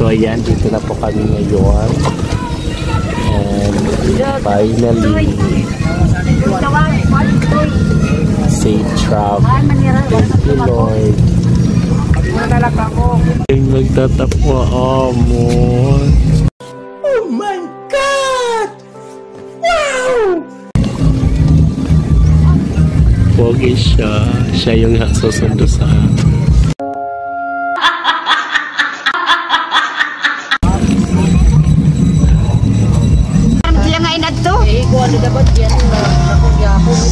So ayan, dito na po kami ngayon. And finally, safe travel. Thank you, Lord. Ay, magtatapwa amon. Oh my God! Wow! Pogi siya. Siya yung susundo sa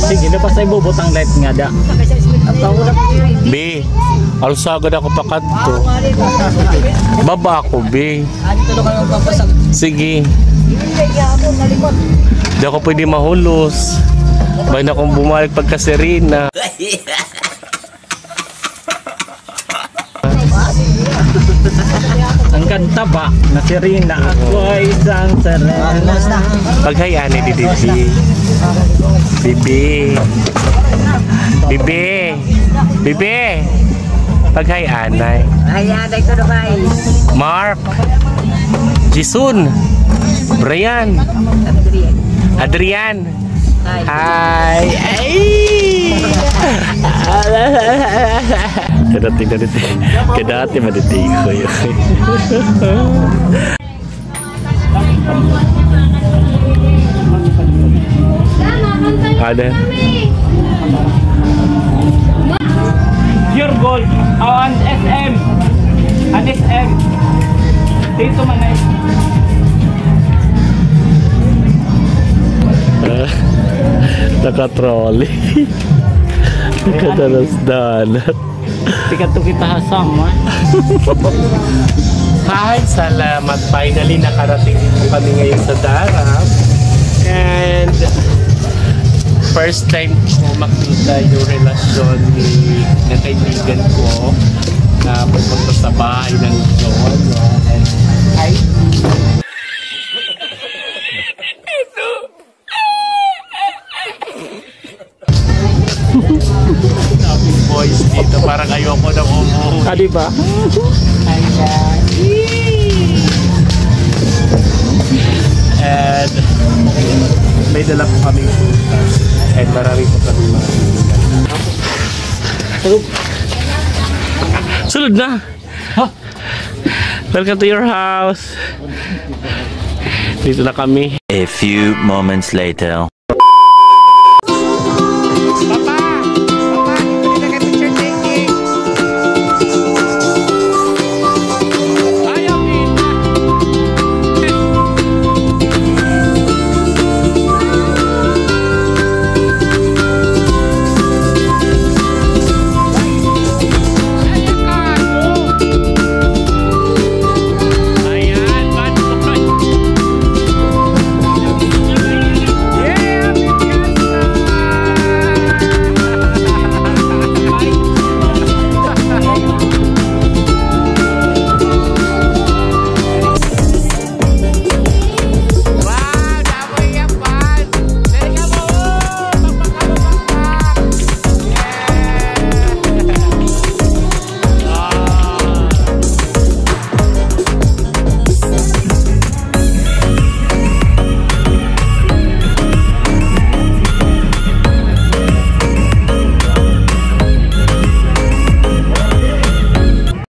sige, dapat sa ibubot ang light nga da. B, alsagad ako pakat to. Baba ako, B. Sige. Di ako pwede mahulos. Bahay na akong bumalik pagka Serena. Ang kanta ba na Serena, ako ay isang Serena. Paghayaan ni Bibi. Bibi. Bibi. Bibi. Paghayaan ay. Hayaan ko na ba? Mark. Jisun. Brian. Adrian. Hi. Ay. Kedati maditig ko yun. Ada. Pure Gold on SM. An SM. Dito man ay. Naka-trolley. Nakadalas dalat. Tikat to kita hasama. Hi, salamat. Finally, nakarating po kami ngayon sa Darab. And first time ko makita yung relasyon ng kaibigan ko na pupunta sa bahay ng John. And hi. Daming boys dito. Parang ayoko na umuwi. Ah, diba? Ayan. And may dala po kami putas. And marami po kami mga sunod na! Huh? Welcome to your house. Dito na kami. A few moments later.